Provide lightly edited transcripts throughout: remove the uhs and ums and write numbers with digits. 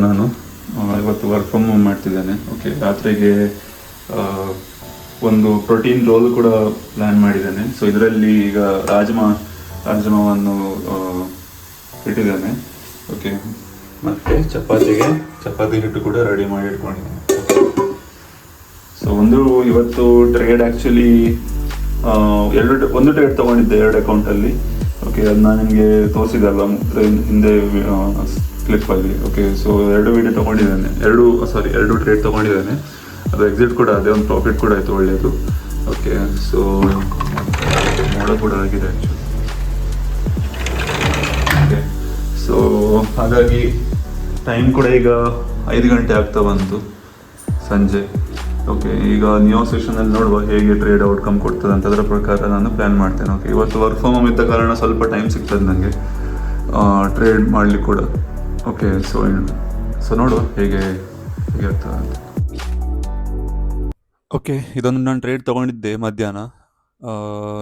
ನಾನು ಇವತ್ತು work from home ಮಾಡ್ತಿದ್ದೇನೆ. ಓಕೆ, ರಾತ್ರಿಗೆ ಆ, ಒಂದು ಪ್ರೋಟೀನ್ ರೋಲ್ ಕೂಡ ಪ್ಲ್ಯಾನ್ ಮಾಡಿದ್ದೇನೆ. ಸೊ ಇದರಲ್ಲಿ ಈಗ ರಾಜ್ಮಾವನ್ನು ಇಟ್ಟಿದ್ದೇನೆ. ಓಕೆ, ಮತ್ತು ಚಪಾತಿ ಹಿಟ್ಟು ಕೂಡ ರೆಡಿ ಮಾಡಿ ಇಟ್ಕೊಂಡಿದ್ದೇನೆ. ಸೊ ಇವತ್ತು ಟ್ರೇಡ್ ಆ್ಯಕ್ಚುಲಿ ಒಂದು ಟ್ರೇಡ್ ತೊಗೊಂಡಿದ್ದೆ 2 ಅಕೌಂಟಲ್ಲಿ. ಓಕೆ, ಅದು ನಾನು ನಿಮಗೆ ತೋರಿಸಿದಲ್ಲ ಹಿಂದೆ ಕ್ಲಿಪ್ಪಲ್ಲಿ. ಓಕೆ, ಸೊ 2 ವಿಡಿಯೋ ತೊಗೊಂಡಿದ್ದೇನೆ, 2 ಟ್ರೇಡ್ ತೊಗೊಂಡಿದ್ದೇನೆ. ಅದು ಎಕ್ಸಿಟ್ ಕೂಡ ಅದೇ, ಒಂದು ಪ್ರಾಫಿಟ್ ಕೂಡ ಆಯಿತು, ಒಳ್ಳೆಯದು. ಓಕೆ, ಸೊ ಮೋಡ ಕೂಡ ಆಗಿದೆ ಆ್ಯಕ್ಚುಲಿ. ಓಕೆ, ಸೊ ಹಾಗಾಗಿ ಟೈಮ್ ಕೂಡ ಈಗ 5 ಗಂಟೆ ಆಗ್ತಾ ಬಂತು ಸಂಜೆ. ಓಕೆ, ಈಗ ನ್ಯೂ ಸೆಷನಲ್ಲಿ ನೋಡುವ ಹೇಗೆ ಟ್ರೇಡ್ ಔಟ್ಕಮ್ ಕೊಡ್ತದೆ ಅಂತ. ಅದರ ಪ್ರಕಾರ ನಾನು ಪ್ಲ್ಯಾನ್ ಮಾಡ್ತೇನೆ. ಓಕೆ, ಇವತ್ತು ವರ್ಕ್ ಫ್ರಮ್ ಹೋಮ್ ಇದ್ದ ಕಾರಣ ಸ್ವಲ್ಪ ಟೈಮ್ ಸಿಗ್ತದೆ ನನಗೆ ಟ್ರೇಡ್ ಮಾಡಲಿಕ್ಕೆ ಕೂಡ. ಓಕೆ, ಸೊ ನೋಡುವ ಹೇಗೆ ಆಗ್ತದೆ ಅಂತ. ಓಕೆ, ಇದೊಂದು ನಾನು ಟ್ರೇಡ್ ತೊಗೊಂಡಿದ್ದೆ ಮಧ್ಯಾಹ್ನ.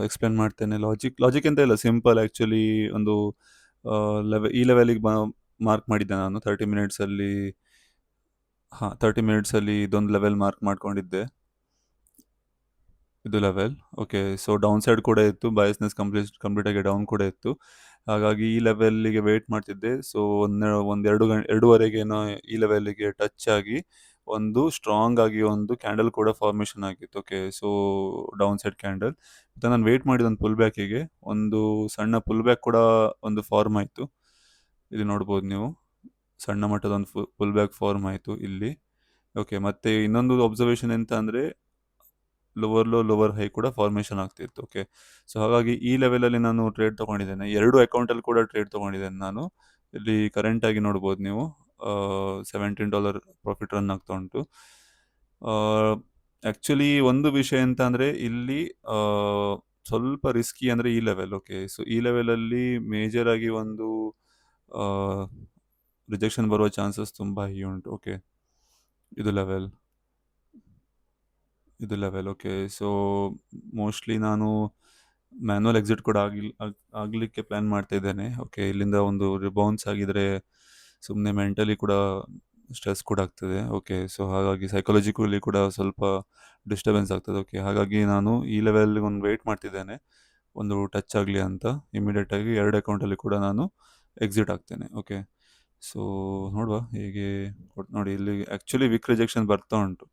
ಎಕ್ಸ್ಪ್ಲೇನ್ ಮಾಡ್ತೇನೆ. ಲಾಜಿಕ್ ಅಂತ ಇಲ್ಲ, ಸಿಂಪಲ್ ಆ್ಯಕ್ಚುಲಿ. ಒಂದು ಈ ಲೆವೆಲಿಗೆ ಮಾರ್ಕ್ ಮಾಡಿದ್ದೆ ನಾನು 30 ಮಿನಿಟ್ಸಲ್ಲಿ. 30 ಮಿನಿಟ್ಸಲ್ಲಿ ಇದೊಂದು ಲೆವೆಲ್ ಮಾರ್ಕ್ ಮಾಡ್ಕೊಂಡಿದ್ದೆ, ಇದು level. Okay, so down side ಕೂಡ ಇತ್ತು, ಬಯಸ್ನೆಸ್ ಕಂಪ್ಲೀಟಾಗಿ ಡೌನ್ ಕೂಡ ಇತ್ತು. ಹಾಗಾಗಿ ಈ ಲೆವೆಲ್ಲಿಗೆ ವೆಯ್ಟ್ ಮಾಡ್ತಿದ್ದೆ. ಸೊ ಒಂದು 2:30ಗೇನೋ ಈ ಲೆವೆಲ್ಲಿಗೆ ಟಚ್ ಆಗಿ ಒಂದು ಸ್ಟ್ರಾಂಗ್ ಆಗಿ ಒಂದು ಕ್ಯಾಂಡಲ್ ಕೂಡ ಫಾರ್ಮೇಷನ್ ಆಗಿತ್ತು. Okay, so down side candle. ಮತ್ತು ನಾನು ವೆಯ್ಟ್ ಮಾಡಿದ ಒಂದು ಪುಲ್ ಬ್ಯಾಕಿಗೆ ಒಂದು ಸಣ್ಣ ಪುಲ್ ಬ್ಯಾಕ್ ಕೂಡ ಒಂದು ಫಾರ್ಮ್ ಆಯಿತು. ಇಲ್ಲಿ ನೋಡ್ಬೋದು ನೀವು, ಸಣ್ಣ ಮಟ್ಟದ ಒಂದು ಪುಲ್ ಬ್ಯಾಕ್ ಫಾರ್ಮ್ ಆಯಿತು ಇಲ್ಲಿ. ಓಕೆ, ಮತ್ತು ಇನ್ನೊಂದು ಅಬ್ಸರ್ವೇಷನ್ ಎಂತ ಅಂದರೆ ಲೋವರ್ ಲೋ ಲೋವರ್ ಹೈ ಕೂಡ ಫಾರ್ಮೇಷನ್ ಆಗ್ತಿತ್ತು. ಓಕೆ, ಸೊ ಹಾಗಾಗಿ ಈ ಲೆವೆಲಲ್ಲಿ ನಾನು ಟ್ರೇಡ್ ತೊಗೊಂಡಿದ್ದೇನೆ. 2 ಅಕೌಂಟಲ್ಲಿ ಕೂಡ ಟ್ರೇಡ್ ತೊಗೊಂಡಿದ್ದೇನೆ ನಾನು. ಇಲ್ಲಿ ಕರೆಂಟಾಗಿ ನೋಡ್ಬೋದು ನೀವು, $17 ಪ್ರಾಫಿಟ್ ರನ್ ಆಗ್ತಾ ಉಂಟು. ಆ್ಯಕ್ಚುಲಿ ಒಂದು ವಿಷಯ ಎಂತ ಅಂದರೆ ಇಲ್ಲಿ ಸ್ವಲ್ಪ ರಿಸ್ಕಿ ಅಂದರೆ ಈ ಲೆವೆಲ್. ಓಕೆ, ಸೊ ಈ ಲೆವೆಲಲ್ಲಿ ಮೇಜರಾಗಿ ಒಂದು ರಿಜೆಕ್ಷನ್ ಬರುವ ಚಾನ್ಸಸ್ ತುಂಬ ಹೈ ಉಂಟು. ಓಕೆ, ಇದು ಲೆವೆಲ್. ಓಕೆ, ಸೊ ಮೋಸ್ಟ್ಲಿ ನಾನು ಮ್ಯಾನ್ಯಲ್ ಎಕ್ಸಿಟ್ ಕೂಡ ಆಗಲಿಕ್ಕೆ ಪ್ಲ್ಯಾನ್ ಮಾಡ್ತಾ ಇದ್ದೇನೆ. ಓಕೆ, ಇಲ್ಲಿಂದ ಒಂದು ರಿಬೌನ್ಸ್ ಆಗಿದರೆ ಸುಮ್ಮನೆ ಮೆಂಟಲಿ ಕೂಡ ಸ್ಟ್ರೆಸ್ ಕೂಡ ಆಗ್ತದೆ. ಓಕೆ, ಸೊ ಹಾಗಾಗಿ ಸೈಕಾಲಜಿಕಲಿ ಕೂಡ ಸ್ವಲ್ಪ ಡಿಸ್ಟರ್ಬೆನ್ಸ್ ಆಗ್ತದೆ. ಓಕೆ, ಹಾಗಾಗಿ ನಾನು ಈ ಲೆವೆಲ್ಗೆ ಒಂದು ವೆಯ್ಟ್ ಮಾಡ್ತಿದ್ದೇನೆ, ಒಂದು ಟಚ್ ಆಗಲಿ ಅಂತ. ಇಮಿಡಿಯೇಟಾಗಿ 2 ಅಕೌಂಟಲ್ಲಿ ಕೂಡ ನಾನು ಎಕ್ಸಿಟ್ ಆಗ್ತೇನೆ. ಓಕೆ, ಸೊ ನೋಡುವ ಹೇಗೆ ನೋಡಿ. ಇಲ್ಲಿ ಆ್ಯಕ್ಚುಲಿ ವಿಕ್ ರಿಜೆಕ್ಷನ್ ಬರ್ತಾ ಉಂಟು.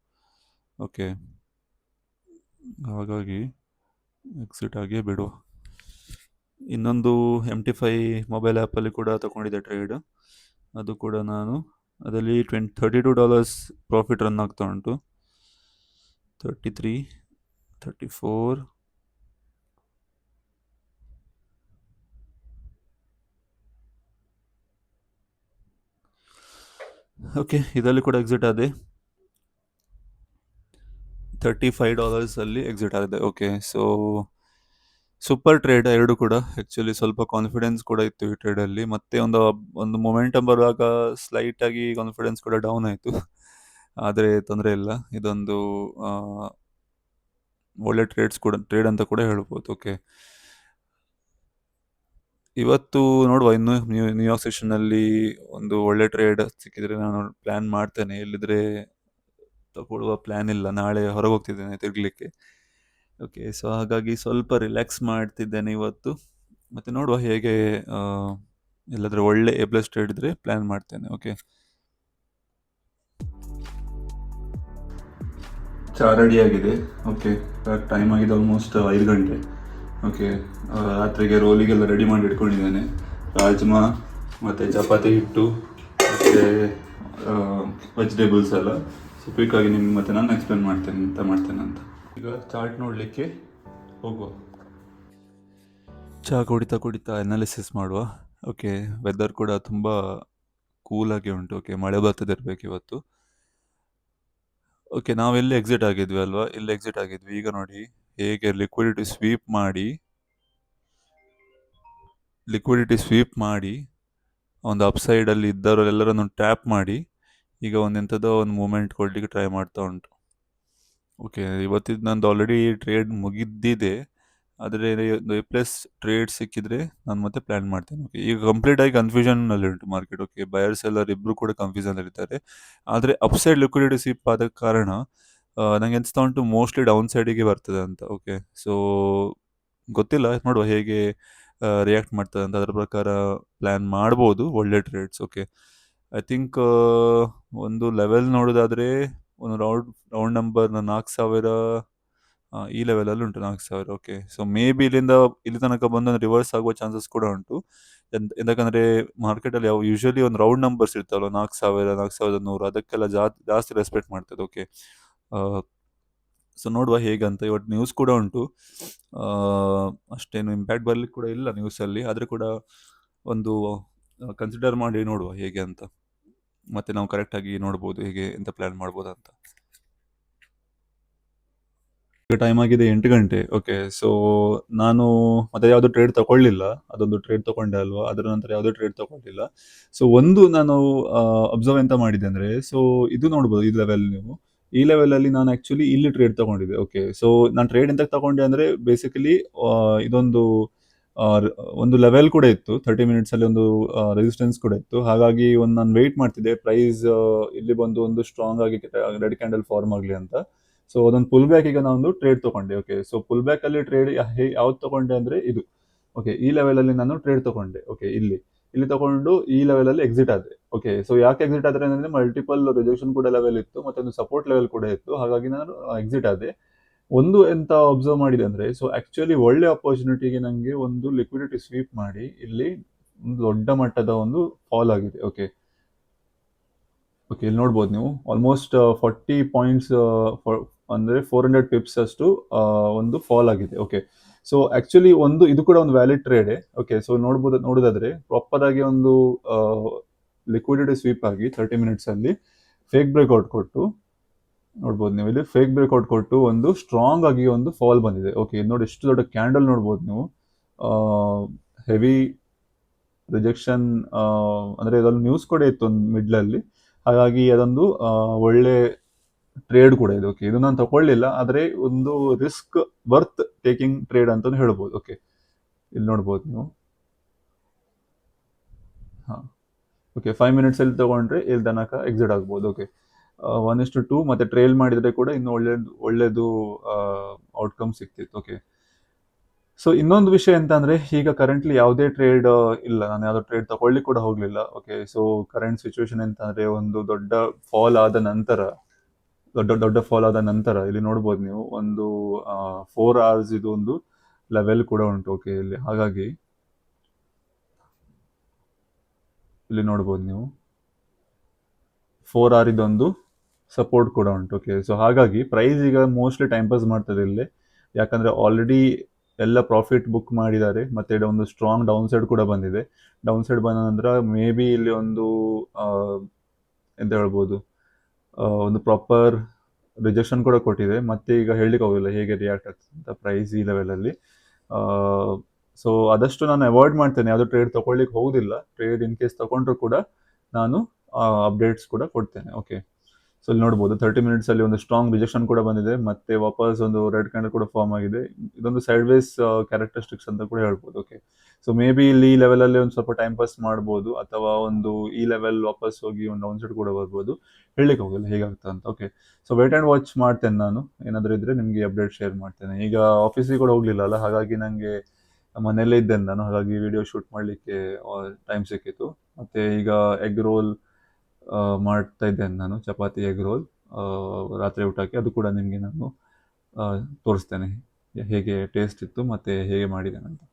ಓಕೆ, ಹಾಗಾಗಿ ಎಕ್ಸಿಟ್ ಆಗಿಯೇ ಬಿಡುವ. ಇನ್ನೊಂದು MT5 ಮೊಬೈಲ್ ಆ್ಯಪಲ್ಲಿ ಕೂಡ ತೊಗೊಂಡಿದ್ದೆ ಟ್ರೇಡ್. ಅದು ಕೂಡ ನಾನು ಅದರಲ್ಲಿ $32 ಪ್ರಾಫಿಟ್ ರನ್ ಆಗ್ತಾ ಉಂಟು. 33, 34. ಓಕೆ, ಇದರಲ್ಲಿ ಕೂಡ ಎಕ್ಸಿಟ್ ಆದೆ. $35 ಅಲ್ಲಿ ಎಕ್ಸಿಟ್ ಆಗಿದೆ. ಓಕೆ, ಸೊ ಸೂಪರ್ ಟ್ರೇಡ್ 2 ಕೂಡ. ಆ್ಯಕ್ಚುಲಿ ಸ್ವಲ್ಪ ಕಾನ್ಫಿಡೆನ್ಸ್ ಕೂಡ ಇತ್ತು ಈ ಟ್ರೇಡಲ್ಲಿ. ಮತ್ತೆ ಒಂದು ಮೊಮೆಂಟಮ್ ಬರುವಾಗ ಸ್ಲೈಟಾಗಿ ಕಾನ್ಫಿಡೆನ್ಸ್ ಕೂಡ ಡೌನ್ ಆಯಿತು. ಆದರೆ ತೊಂದರೆ ಇಲ್ಲ, ಇದೊಂದು ಒಳ್ಳೆ ಟ್ರೇಡ್ ಅಂತ ಕೂಡ ಹೇಳ್ಬೋದು. ಓಕೆ, ಇವತ್ತು ನೋಡುವ, ಇನ್ನು ನ್ಯೂಯಾರ್ಕ್ ಸೆಷನ್ನಲ್ಲಿ ಒಂದು ಒಳ್ಳೆ ಟ್ರೇಡ್ ಸಿಕ್ಕಿದರೆ ನಾನು ಪ್ಲ್ಯಾನ್ ಮಾಡ್ತೇನೆ. ಇಲ್ಲಿದ್ರೆ ತಗೊಳ್ಳುವ ಪ್ಲ್ಯಾನ್ ಇಲ್ಲ, ನಾಳೆ ಹೊರಗೆ ಹೋಗ್ತಿದ್ದೇನೆ ತಿರ್ಗಲಿಕ್ಕೆ. ಓಕೆ, ಸೊ ಹಾಗಾಗಿ ಸ್ವಲ್ಪ ರಿಲ್ಯಾಕ್ಸ್ ಮಾಡ್ತಿದ್ದೇನೆ ಇವತ್ತು. ಮತ್ತು ನೋಡುವ ಹೇಗೆ ಎಲ್ಲಾದರೂ ಒಳ್ಳೆ A+ ಟ್ರೇಡ್ ಇದ್ದರೆ ಪ್ಲ್ಯಾನ್ ಮಾಡ್ತೇನೆ. ಓಕೆ, ಚಾ ರೆಡಿ ಆಗಿದೆ. ಓಕೆ, ಟೈಮ್ ಆಗಿದೆ ಆಲ್ಮೋಸ್ಟ್ 5 ಗಂಟೆ. ಓಕೆ, ರಾತ್ರಿಗೆ ರೋಲಿಗೆಲ್ಲ ರೆಡಿ ಮಾಡಿ ಇಟ್ಕೊಂಡಿದ್ದೇನೆ. ರಾಜ್ಮಾ ಮತ್ತು ಚಪಾತಿ ಹಿಟ್ಟು ಮತ್ತು ವೆಜಿಟೇಬಲ್ಸ್ ಎಲ್ಲ. ಸೊ ಕ್ವಿಕ್ಕಾಗಿ ನಿಮ್ಗೆ ಮತ್ತೆ ನಾನು ಎಕ್ಸ್ಪ್ಲೇನ್ ಮಾಡ್ತೇನೆ ಎಂತ ಮಾಡ್ತೇನೆ ಅಂತ. ಈಗ ಚಾರ್ಟ್ ನೋಡಲಿಕ್ಕೆ ಹೋಗುವ. ಚಹಾ ಕುಡಿತಾ ಅನಾಲಿಸಿಸ್ ಮಾಡುವ. ಓಕೆ, ವೆದರ್ ಕೂಡ ತುಂಬ ಕೂಲಾಗಿ ಉಂಟು. ಓಕೆ, ಮಳೆ ಬರ್ತದೆ ಇರಬೇಕು ಇವತ್ತು. ಓಕೆ, ನಾವೆಲ್ಲಿ ಎಕ್ಸಿಟ್ ಆಗಿದ್ವಿ ಅಲ್ವಾ, ಇಲ್ಲಿ ಎಕ್ಸಿಟ್ ಆಗಿದ್ವಿ. ಈಗ ನೋಡಿ ಹೇಗೆ ಲಿಕ್ವಿಡಿಟಿ ಸ್ವೀಪ್ ಮಾಡಿ ಒಂದು ಅಪ್ಸೈಡಲ್ಲಿ ಇದ್ದವರೆಲ್ಲರನ್ನು ಟ್ಯಾಪ್ ಮಾಡಿ ಈಗ ಎಂಥದೋ ಒಂದು ಮೂಮೆಂಟ್ ಕೊಡಲಿಕ್ಕೆ ಟ್ರೈ ಮಾಡ್ತಾ ಉಂಟು. ಓಕೆ, ಇವತ್ತಿದ್ದು ನಂದು ಆಲ್ರೆಡಿ ಟ್ರೇಡ್ ಮುಗಿದ್ದಿದೆ. ಆದರೆ ಒಂದು ಎ ಪ್ಲಸ್ ಟ್ರೇಡ್ ಸಿಕ್ಕಿದ್ರೆ ನಾನು ಮತ್ತೆ ಪ್ಲಾನ್ ಮಾಡ್ತೇನೆ. ಓಕೆ, ಈಗ ಕಂಪ್ಲೀಟ್ ಆಗಿ ಕನ್ಫ್ಯೂಷನ್ನಲ್ಲಿ ಉಂಟು ಮಾರ್ಕೆಟ್. ಓಕೆ, ಬಯರ್ ಸೆಲ್ಲರ್ ಇಬ್ಬರು ಕೂಡ ಕನ್ಫ್ಯೂಷನಲ್ಲಿದ್ದಾರೆ. ಆದರೆ ಅಪ್ಸೈಡ್ ಲಿಕ್ವಿಡಿಟಿ ಸಿಪ್ ಆದ ಕಾರಣ ನಂಗೆ ಅನಿಸ್ತಾ ಉಂಟು ಮೋಸ್ಟ್ಲಿ ಡೌನ್ ಸೈಡಿಗೆ ಬರ್ತದೆ ಅಂತ. ಓಕೆ, ಸೊ ಗೊತ್ತಿಲ್ಲ, ನೋಡುವ ಹೇಗೆ ರಿಯಾಕ್ಟ್ ಮಾಡ್ತದೆ ಅಂತ. ಅದರ ಪ್ರಕಾರ ಪ್ಲ್ಯಾನ್ ಮಾಡ್ಬೋದು ಒಳ್ಳೆ ಟ್ರೇಡ್ಸ್. ಓಕೆ, ಐ ಥಿಂಕ್ ಒಂದು ಲೆವೆಲ್ ನೋಡೋದಾದರೆ ಒಂದು ರೌಂಡ್ ನಂಬರ್ 4000 ಈ ಲೆವೆಲಲ್ಲಿ ಉಂಟು, 4000. ಓಕೆ, ಸೊ ಮೇ ಬಿ ಇಲ್ಲಿ ತನಕ ಬಂದು ರಿವರ್ಸ್ ಆಗುವ ಚಾನ್ಸಸ್ ಕೂಡ ಉಂಟು. ಎಂತಕಂದರೆ ಮಾರ್ಕೆಟಲ್ಲಿ ಯಾವ ಯೂಶಲಿ ಒಂದು ರೌಂಡ್ ನಂಬರ್ಸ್ ಇರ್ತಾವಲ್ಲ, 4000, 4100, ಅದಕ್ಕೆಲ್ಲ ಜಾಸ್ತಿ ರೆಸ್ಪೆಕ್ಟ್ ಮಾಡ್ತದೆ. ಓಕೆ, ಸೊ ನೋಡುವ ಹೇಗಂತ. ಇವತ್ತು ನ್ಯೂಸ್ ಕೂಡ ಉಂಟು, ಅಷ್ಟೇನು ಇಂಪ್ಯಾಕ್ಟ್ ಬರಲಿಕ್ಕೆ ಕೂಡ ಇಲ್ಲ ನ್ಯೂಸಲ್ಲಿ, ಆದರೆ ಕೂಡ ಒಂದು ಕನ್ಸಿಡರ್ ಮಾಡಿ ನೋಡುವ ಹೇಗೆ ಅಂತ. ಮತ್ತೆ ನಾವು ಕರೆಕ್ಟಾಗಿ ನೋಡ್ಬೋದು ಹೇಗೆ ಎಂತ ಪ್ಲ್ಯಾನ್ ಮಾಡ್ಬೋದು ಅಂತ. ಈಗ ಟೈಮ್ ಆಗಿದೆ 8 ಗಂಟೆ. ಓಕೆ, ಸೊ ನಾನು ಮತ್ತೆ ಯಾವುದು ಟ್ರೇಡ್ ತಗೊಳ್ಳಿಲ್ಲ. ಅದೊಂದು ಟ್ರೇಡ್ ತಗೊಂಡೆ ಅಲ್ವಾ, ಅದರ ನಂತರ ಯಾವುದೇ ಟ್ರೇಡ್ ತಗೊಳ್ಳಿಲ್ಲ. ಸೊ ಒಂದು ನಾನು ಅಬ್ಸರ್ವ್ ಎಂತ ಮಾಡಿದೆ ಅಂದರೆ, ಸೊ ಇದು ನೋಡ್ಬೋದು ಈ ಲೆವೆಲ್. ನೀವು ಈ ಲೆವೆಲಲ್ಲಿ ನಾನು ಆ್ಯಕ್ಚುಲಿ ಇಲ್ಲಿ ಟ್ರೇಡ್ ತಗೊಂಡಿದ್ದೆ. ಓಕೆ, ಸೊ ನಾನು ಟ್ರೇಡ್ ಎಂತ ತಗೊಂಡೆ ಅಂದರೆ ಬೇಸಿಕಲಿ ಇದೊಂದು ಒಂದು ಲೆವೆಲ್ ಕೂಡ ಇತ್ತು, 30 ಮಿನಿಟ್ಸಲ್ಲಿ ಒಂದು ರೆಸಿಸ್ಟೆನ್ಸ್ ಕೂಡ ಇತ್ತು. ಹಾಗಾಗಿ ನಾನು ವೆಯ್ಟ್ ಮಾಡ್ತಿದ್ದೆ ಪ್ರೈಸ್ ಇಲ್ಲಿ ಬಂದು ಒಂದು ಸ್ಟ್ರಾಂಗ್ ಆಗಿ ರೆಡ್ ಕ್ಯಾಂಡಲ್ ಫಾರ್ಮ್ ಆಗಲಿ ಅಂತ. ಸೊ ಅದೊಂದು ಪುಲ್ ಬ್ಯಾಕ್ ಈಗ ನಾನು ಟ್ರೇಡ್ ತಗೊಂಡೆ. ಓಕೆ, ಸೊ ಪುಲ್ ಬ್ಯಾಕ್ ಅಲ್ಲಿ ಟ್ರೇಡ್ ಯಾವ್ದು ತಗೊಂಡೆ ಅಂದ್ರೆ ಇದು. ಓಕೆ, ಈ ಲೆವೆಲ್ ಅಲ್ಲಿ ನಾನು ಟ್ರೇಡ್ ತಗೊಂಡೆ. ಓಕೆ, ಇಲ್ಲಿ ತಗೊಂಡು ಈ ಲೆವೆಲ್ ಅಲ್ಲಿ ಎಕ್ಸಿಟ್ ಆದ್ರೆ. ಓಕೆ, ಸೊ ಯಾಕೆ ಎಕ್ಸಿಟ್ ಆದ್ರೆ ಅಂದ್ರೆ ಮಲ್ಟಿಪಲ್ ರಿಜೆಕ್ಷನ್ ಕೂಡ ಲೆವೆಲ್ ಇತ್ತು, ಮತ್ತೆ ಒಂದು ಸಪೋರ್ಟ್ ಲೆವೆಲ್ ಕೂಡ ಇತ್ತು. ಹಾಗಾಗಿ ನಾನು ಎಕ್ಸಿಟ್ ಆದೆ. ಒಂದು ಎಂತ ಅಬ್ಸರ್ವ್ ಮಾಡಿದೆ ಅಂದ್ರೆ, ಸೊ ಆಕ್ಚುಲಿ ಒಳ್ಳೆ ಅಪರ್ಚುನಿಟಿಗೆ ನಂಗೆ ಒಂದು ಲಿಕ್ವಿಡಿಟಿ ಸ್ವೀಪ್ ಮಾಡಿ ಇಲ್ಲಿ ಒಂದು ದೊಡ್ಡ ಮಟ್ಟದ ಒಂದು ಫಾಲ್ ಆಗಿದೆ. ಓಕೆ, ಇಲ್ಲಿ ನೋಡ್ಬೋದು ನೀವು ಆಲ್ಮೋಸ್ಟ್ 40 ಪಾಯಿಂಟ್ಸ್ ಅಂದ್ರೆ 400 ಪಿಪ್ಸ್ ಅಷ್ಟು ಒಂದು ಫಾಲ್ ಆಗಿದೆ. ಓಕೆ, ಸೊ ಆಕ್ಚುಲಿ ಇದು ಕೂಡ ಒಂದು ವ್ಯಾಲಿಡ್ ಟ್ರೇಡ್. ಓಕೆ, ಸೊ ನೋಡೋದಾದ್ರೆ ಪ್ರಾಪರ್ ಆಗಿ ಒಂದು ಲಿಕ್ವಿಡಿಟಿ ಸ್ವೀಪ್ ಆಗಿ 30 ಮಿನಿಟ್ಸ್ ಅಲ್ಲಿ ಫೇಕ್ ಬ್ರೇಕ್ಔಟ್ ಕೊಟ್ಟು, ನೋಡ್ಬೋದು ನೀವು ಇಲ್ಲಿ ಫೇಕ್ ಬ್ರೇಕ್ಔಟ್ ಕೊಟ್ಟು ಒಂದು ಸ್ಟ್ರಾಂಗ್ ಆಗಿ ಒಂದು ಫಾಲ್ ಬಂದಿದೆ. ಓಕೆ, ನೋಡಿ ಎಷ್ಟು ದೊಡ್ಡ ಕ್ಯಾಂಡಲ್ ನೋಡ್ಬೋದು ನೀವು, ಹೆವಿ ರಿಜೆಕ್ಷನ್. ಅಂದ್ರೆ ಇದೊಂದು ನ್ಯೂಸ್ ಕೂಡ ಇತ್ತು ಒಂದು ಮಿಡ್ಲಲ್ಲಿ. ಹಾಗಾಗಿ ಅದೊಂದು ಒಳ್ಳೆ ಟ್ರೇಡ್ ಕೂಡ ಇದೆ. ಓಕೆ, ಇದು ನಾನು ತಗೊಳ್ಳಿಲ್ಲ, ಆದರೆ ಒಂದು ರಿಸ್ಕ್ ವರ್ತ್ ಟೇಕಿಂಗ್ ಟ್ರೇಡ್ ಅಂತ ಹೇಳ್ಬೋದು. ಓಕೆ, ಇಲ್ಲಿ ನೋಡ್ಬೋದು ನೀವು. ಓಕೆ, 5 ಮಿನಿಟ್ಸ್ ಅಲ್ಲಿ ತಗೊಂಡ್ರೆ ಇಲ್ಲಿ ತನಕ ಎಕ್ಸಿಟ್ ಆಗ್ಬೋದು. ಓಕೆ, 1:2 ಮತ್ತೆ ಟ್ರೇಲ್ ಮಾಡಿದ್ರೆ ಕೂಡ ಇನ್ನು ಒಳ್ಳೇದು ಔಟ್ಕಮ್ ಸಿಕ್ತಿತ್ತು. ಓಕೆ, ಸೊ ಇನ್ನೊಂದು ವಿಷಯ ಎಂತ ಅಂದ್ರೆ, ಈಗ ಕರೆಂಟ್ಲಿ ಯಾವುದೇ ಟ್ರೇಡ್ ಇಲ್ಲ, ನಾನು ಯಾವುದೋ ಟ್ರೇಡ್ ತಗೊಳ್ಳಿ ಕೂಡ ಹೋಗ್ಲಿಲ್ಲ. ಓಕೆ, ಸೊ ಕರೆಂಟ್ ಸಿಚುವೇಶನ್ ಎಂತ ಅಂದ್ರೆ, ಒಂದು ದೊಡ್ಡ ಫಾಲ್ ಆದ ನಂತರ ಇಲ್ಲಿ ನೋಡ್ಬೋದು ನೀವು ಒಂದು 4 hours ಇದು ಒಂದು ಲೆವೆಲ್ ಕೂಡ ಉಂಟು. ಓಕೆ, ಇಲ್ಲಿ ಹಾಗಾಗಿ ಇಲ್ಲಿ ನೋಡ್ಬೋದು ನೀವು 4 hour ಇದೊಂದು ಸಪೋರ್ಟ್ ಕೂಡ ಉಂಟು. ಓಕೆ, ಸೊ ಹಾಗಾಗಿ ಪ್ರೈಸ್ ಈಗ ಮೋಸ್ಟ್ಲಿ ಟೈಮ್ ಪಾಸ್ ಮಾಡ್ತದೆ ಇಲ್ಲಿ, ಯಾಕಂದ್ರೆ ಆಲ್ರೆಡಿ ಎಲ್ಲ ಪ್ರಾಫಿಟ್ ಬುಕ್ ಮಾಡಿದ್ದಾರೆ. ಮತ್ತೆ ಒಂದು ಸ್ಟ್ರಾಂಗ್ ಡೌನ್ ಸೈಡ್ ಕೂಡ ಬಂದಿದೆ. ಡೌನ್ ಸೈಡ್ ಬಂದ ನಂತರ ಮೇ ಬಿ ಇಲ್ಲಿ ಒಂದು ಎಂತ ಹೇಳ್ಬೋದು, ಒಂದು ಪ್ರಾಪರ್ ರಿಜೆಕ್ಷನ್ ಕೂಡ ಕೊಟ್ಟಿದೆ. ಮತ್ತೆ ಈಗ ಹೇಳಲಿಕ್ಕೆ ಹೋಗಿಲ್ಲ ಹೇಗೆ ರಿಯಾಕ್ಟ್ ಆಗ್ತದೆ ಅಂತ ಪ್ರೈಸ್ ಈ ಲೆವೆಲಲ್ಲಿ. ಸೊ ಆದಷ್ಟು ನಾನು ಅವಾಯ್ಡ್ ಮಾಡ್ತೇನೆ, ಯಾವುದೋ ಟ್ರೇಡ್ ತಗೊಳ್ಳಿಕ್ಕೆ ಹೋಗುದಿಲ್ಲ. ಟ್ರೇಡ್ ಇನ್ ಕೇಸ್ ತಗೊಂಡ್ರು ಕೂಡ ನಾನು ಅಪ್ಡೇಟ್ಸ್ ಕೂಡ ಕೊಡ್ತೇನೆ. ಓಕೆ, ಸೊ ಇಲ್ಲಿ ನೋಡ್ಬೋದು 30 ಮಿನಿಟ್ಸ್ ಅಲ್ಲಿ ಒಂದು ಸ್ಟ್ರಾಂಗ್ ರಿಜೆಕ್ಷನ್ ಕೂಡ ಬಂದಿದೆ, ಮತ್ತೆ ವಾಪಸ್ ಒಂದು ರೆಡ್ ಕ್ಯಾಂಡಲ್ ಕೂಡ ಫಾರ್ಮ್ ಆಗಿದೆ. ಇದೊಂದು ಸೈಡ್ ವೇಸ್ ಕ್ಯಾರೆಕ್ಟರಿಸ್ಟಿಕ್ಸ್ ಅಂತ ಕೂಡ ಹೇಳ್ಬೋದು. ಓಕೆ, ಸೊ ಮೇ ಬಿ ಇಲ್ಲಿ ಈ ಲೆವೆಲ್ ಅಲ್ಲಿ ಒಂದು ಸ್ವಲ್ಪ ಟೈಮ್ ಪಾಸ್ ಮಾಡ್ಬೋದು, ಅಥವಾ ಒಂದು ಈ ಲೆವೆಲ್ ವಾಪಸ್ ಹೋಗಿ ಒಂದು ಡೌನ್ ಸೈಡ್ ಕೂಡ ಬರ್ಬೋದು, ಹೇಳಲಿಕ್ಕೆ ಹೋಗಿಲ್ಲ ಹೇಗಾಗ್ತದೆ ಅಂತ. Okay, so wait and watch ಮಾಡ್ತೇನೆ ನಾನು. ಏನಾದರೂ ಇದ್ರೆ ನಿಮಗೆ ಅಪ್ಡೇಟ್ ಶೇರ್ ಮಾಡ್ತೇನೆ. ಈಗ ಆಫೀಸಿಗೆ ಕೂಡ ಹೋಗ್ಲಿಲ್ಲ ಅಲ್ಲ, ಹಾಗಾಗಿ ನನಗೆ ಮನೆಯಲ್ಲೇ ಇದ್ದೇನೆ ನಾನು, ಹಾಗಾಗಿ ವಿಡಿಯೋ ಶೂಟ್ ಮಾಡಲಿಕ್ಕೆ ಟೈಮ್ ಸಿಕ್ಕಿತ್ತು. ಮತ್ತೆ ಈಗ ಎಗ್ ರೋಲ್ ಮಾಡ್ತಾ ಇದ್ದೇನೆ ನಾನು, ಚಪಾತಿ ಎಗ್ ರೋಲ್ ರಾತ್ರಿ ಊಟಕ್ಕೆ. ಅದು ಕೂಡ ನಿಮಗೆ ನಾನು ತೋರಿಸ್ತೇನೆ ಹೇಗೆ ಟೇಸ್ಟ್ ಇತ್ತು ಮತ್ತೆ ಹೇಗೆ ಮಾಡಿದ್ದೇನೆ ಅಂತ.